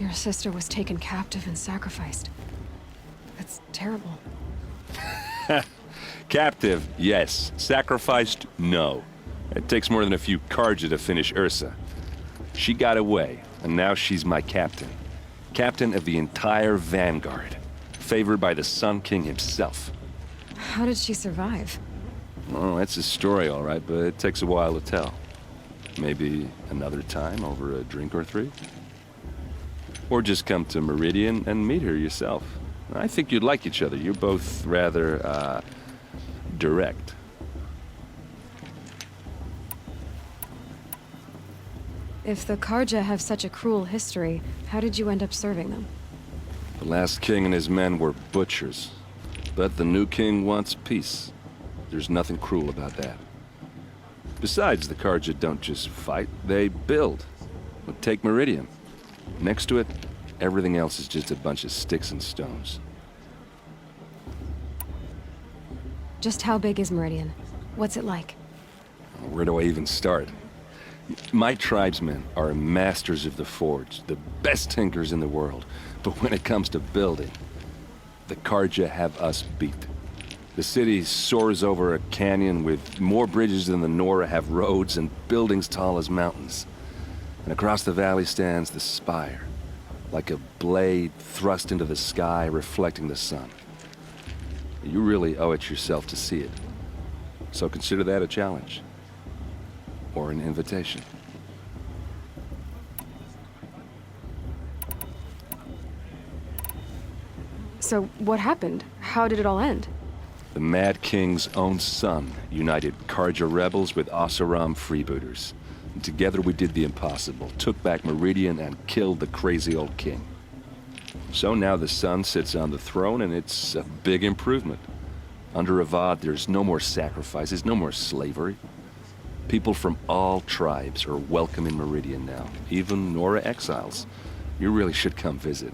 Your sister was taken captive and sacrificed. That's terrible. Captive, yes. Sacrificed, no. It takes more than a few Carja to finish Ursa. She got away, and now she's my captain. Captain of the entire Vanguard. Favored by the Sun King himself. How did she survive? Oh, that's a story, all right, but it takes a while to tell. Maybe another time over a drink or three? Or just come to Meridian and meet her yourself. I think you'd like each other. You're both rather, direct. If the Carja have such a cruel history, how did you end up serving them? The last king and his men were butchers. But the new king wants peace. There's nothing cruel about that. Besides, the Carja don't just fight, they build. But take Meridian. Next to it, everything else is just a bunch of sticks and stones. Just how big is Meridian? What's it like? Where do I even start? My tribesmen are masters of the forge, the best tinkers in the world. But when it comes to building, the Carja have us beat. The city soars over a canyon with more bridges than the Nora have roads and buildings tall as mountains. And across the valley stands the spire, like a blade thrust into the sky reflecting the sun. You really owe it yourself to see it. So consider that a challenge. Or an invitation. So, what happened? How did it all end? The Mad King's own son united Carja rebels with Oseram freebooters. And together we did the impossible, took back Meridian and killed the crazy old king. So now the son sits on the throne and it's a big improvement. Under Avad, there's no more sacrifices, no more slavery. People from all tribes are welcome in Meridian now, even Nora exiles. You really should come visit.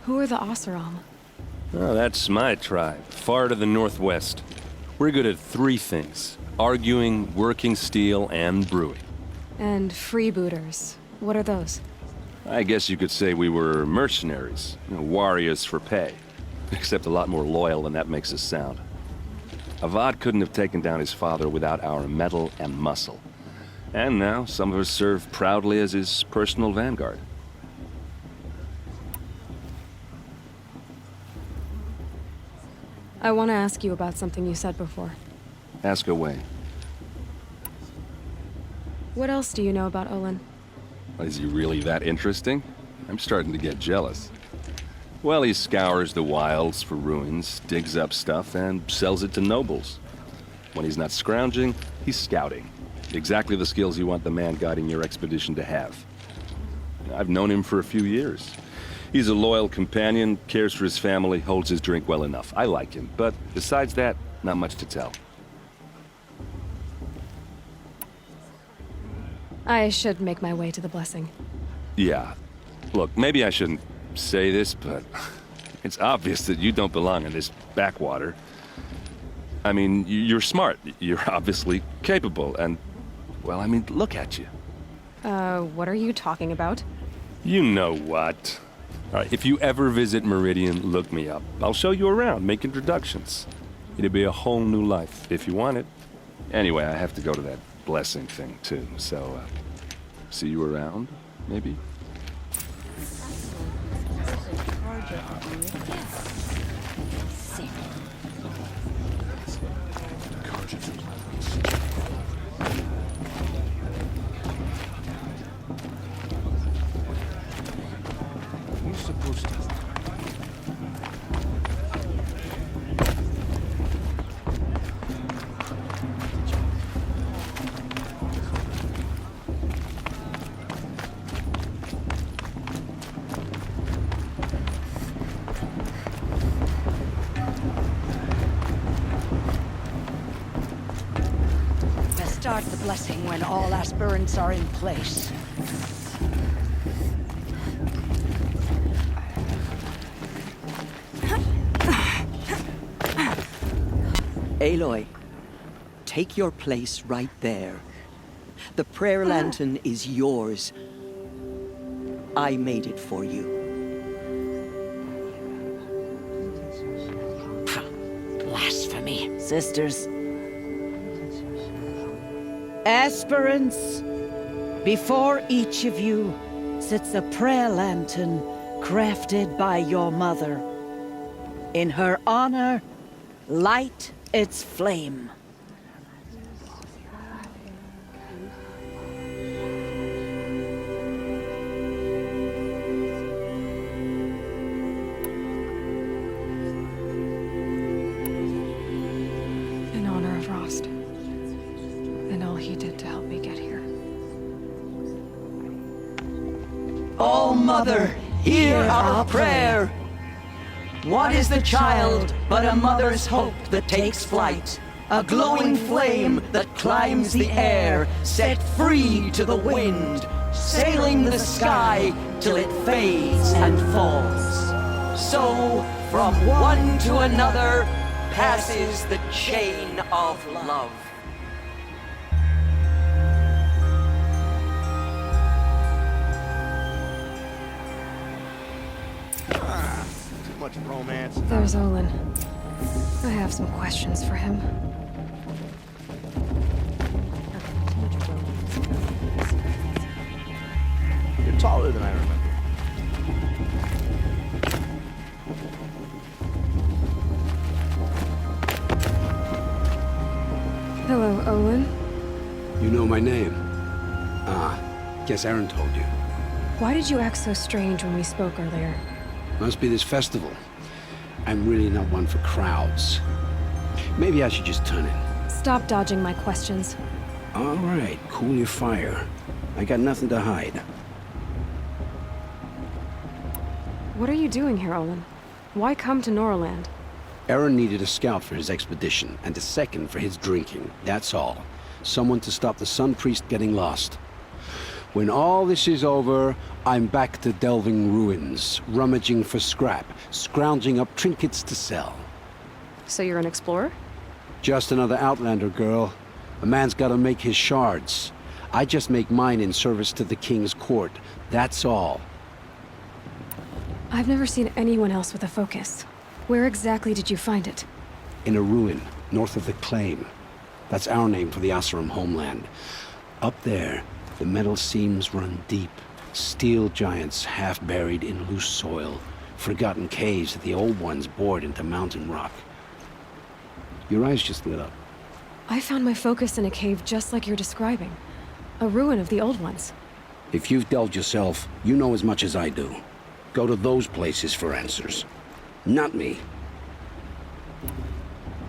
Who are the Oseram? Oh, that's my tribe, far to the northwest. We're good at three things: arguing, working steel, and brewing. And freebooters. What are those? I guess you could say we were mercenaries, warriors for pay. Except a lot more loyal than that makes us sound. Avad couldn't have taken down his father without our metal and muscle. And now, some of us serve proudly as his personal vanguard. I want to ask you about something you said before. Ask away. What else do you know about Olin? Is he really that interesting? I'm starting to get jealous. Well, he scours the wilds for ruins, digs up stuff, and sells it to nobles. When he's not scrounging, he's scouting. Exactly the skills you want the man guiding your expedition to have. I've known him for a few years. He's a loyal companion, cares for his family, holds his drink well enough. I like him, but besides that, not much to tell. I should make my way to the blessing. Yeah. Look, maybe I shouldn't say this, but it's obvious that you don't belong in this backwater. I mean, you're smart. You're obviously capable, and, well, I mean, look at you. What are you talking about? You know what. All right, if you ever visit Meridian, look me up. I'll show you around, make introductions. It'll be a whole new life, if you want it. Anyway, I have to go to that blessing thing, too, so, see you around, maybe? Who's supposed to? start the blessing when all aspirants are in place. Aloy, take your place right there. The prayer lantern is yours. I made it for you. Blasphemy. Sisters, Aspirants, before each of you sits a prayer lantern crafted by your mother. In her honor, light its flame. In honor of Rost. And all he did to help me get here. Oh, Mother, hear our prayer! What is the child but a mother's hope that takes flight? A glowing flame that climbs the air, set free to the wind, sailing the sky till it fades and falls. So, from one to another, passes the chain of love. Too much romance. There's Olin. I have some questions for him. You're taller than I remember. Hello, Olin. You know my name? Ah, guess Aaron told you. Why did you act so strange when we spoke earlier? Must be this festival. I'm really not one for crowds. Maybe I should just turn in. Stop dodging my questions. All right, cool your fire. I got nothing to hide. What are you doing here, Olin? Why come to Norland? Aaron needed a scout for his expedition, and a second for his drinking. That's all. Someone to stop the Sun Priest getting lost. When all this is over, I'm back to delving ruins, rummaging for scrap, scrounging up trinkets to sell. So you're an explorer? Just another Outlander, girl. A man's gotta make his shards. I just make mine in service to the King's court. That's all. I've never seen anyone else with a focus. Where exactly did you find it? In a ruin, north of the Claim. That's our name for the Oseram homeland. Up there, the metal seams run deep. Steel giants half buried in loose soil. Forgotten caves that the old ones bored into mountain rock. Your eyes just lit up. I found my focus in a cave just like you're describing. A ruin of the old ones. If you've delved yourself, you know as much as I do. Go to those places for answers. Not me.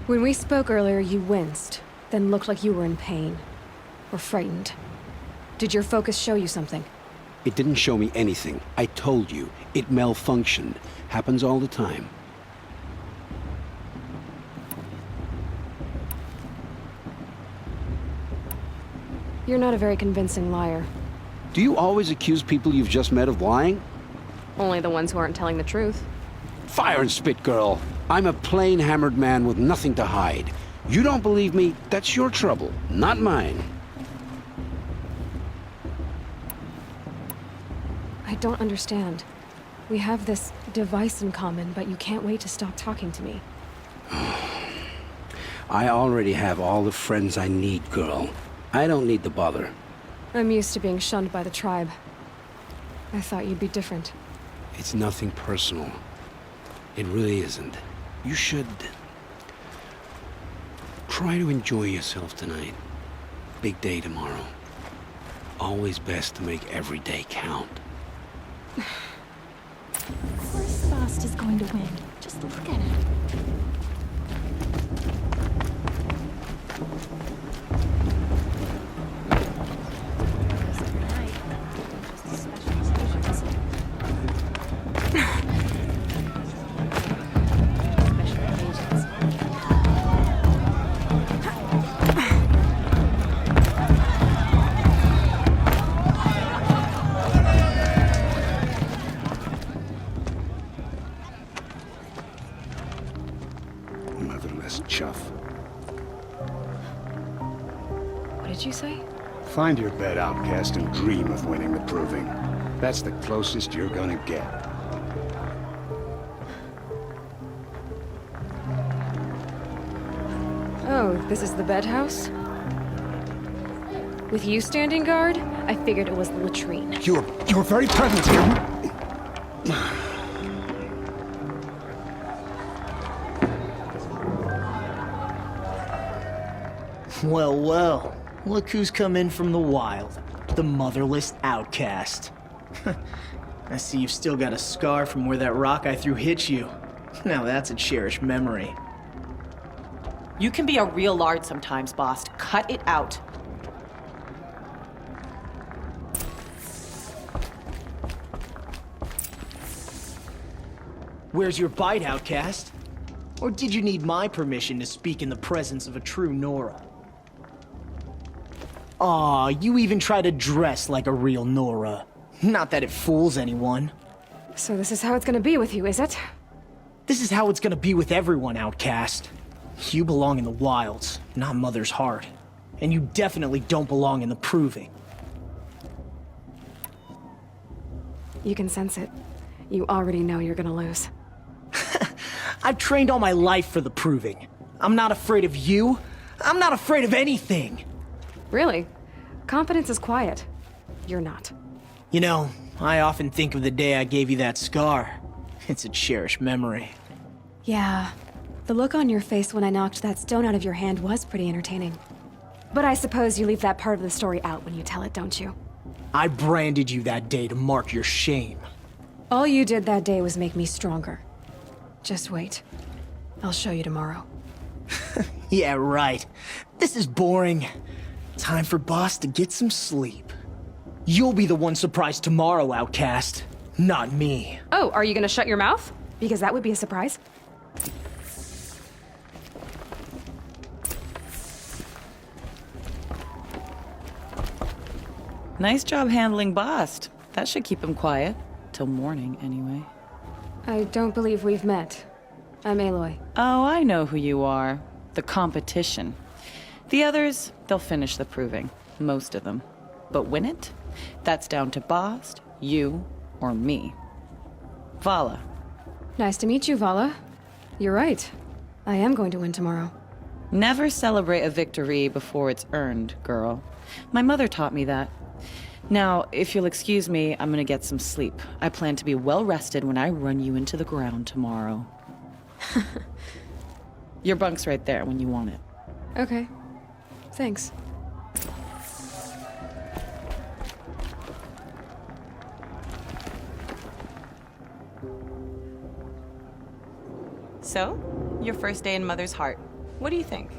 When we spoke earlier, you winced, then looked like you were in pain. Or frightened. Did your focus show you something? It didn't show me anything. I told you. It malfunctioned. Happens all the time. You're not a very convincing liar. Do you always accuse people you've just met of lying? Only the ones who aren't telling the truth. Fire and spit, girl. I'm a plain hammered man with nothing to hide. You don't believe me, that's your trouble, not mine. I don't understand. We have this device in common, but you can't wait to stop talking to me. I already have all the friends I need, girl. I don't need the bother. I'm used to being shunned by the tribe. I thought you'd be different. It's nothing personal. It really isn't. You should... try to enjoy yourself tonight. Big day tomorrow. Always best to make every day count. Of course Fast is going to win. Just look at it. useless chuff. What did you say? Find your bed, outcast, and dream of winning the proving. That's the closest you're gonna get. Oh, this is the bed house? With you standing guard, I figured it was the latrine. Your very presence here... Well, well. Look who's come in from the wild. The motherless outcast. I see you've still got a scar from where that rock I threw hit you. Now that's a cherished memory. You can be a real lard sometimes, boss. Cut it out. Where's your bite, outcast? Or did you need my permission to speak in the presence of a true Nora? Aw, you even try to dress like a real Nora. Not that it fools anyone. So this is how it's gonna be with you, is it? This is how it's gonna be with everyone, outcast. You belong in the wilds, not Mother's heart. And you definitely don't belong in the proving. You can sense it. You already know you're gonna lose. I've trained all my life for the proving. I'm not afraid of you. I'm not afraid of anything. Really? Confidence is quiet. You're not. You know, I often think of the day I gave you that scar. It's a cherished memory. Yeah. The look on your face when I knocked that stone out of your hand was pretty entertaining. But I suppose you leave that part of the story out when you tell it, don't you? I branded you that day to mark your shame. All you did that day was make me stronger. Just wait. I'll show you tomorrow. Yeah, right. This is boring. Time for Boss to get some sleep. You'll be the one surprised tomorrow, outcast. Not me. Oh, are you gonna shut your mouth? Because that would be a surprise. Nice job handling Bast. That should keep him quiet. Till morning, anyway. I don't believe we've met. I'm Aloy. Oh, I know who you are. The competition. The others, they'll finish the proving. Most of them. But win it? That's down to Bast, you, or me. Vala. Nice to meet you, Vala. You're right. I am going to win tomorrow. Never celebrate a victory before it's earned, girl. My mother taught me that. Now, if you'll excuse me, I'm gonna get some sleep. I plan to be well rested when I run you into the ground tomorrow. Your bunk's right there when you want it. Okay. Thanks. So, your first day in Mother's heart. What do you think?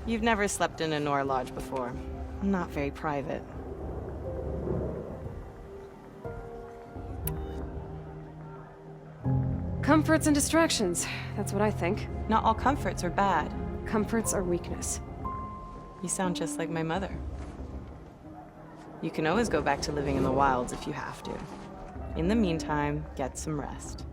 You've never slept in a Nora lodge before. Not very private. Comforts and distractions. That's what I think. Not all comforts are bad. Comforts are weakness. You sound just like my mother. You can always go back to living in the wilds if you have to. In the meantime, get some rest.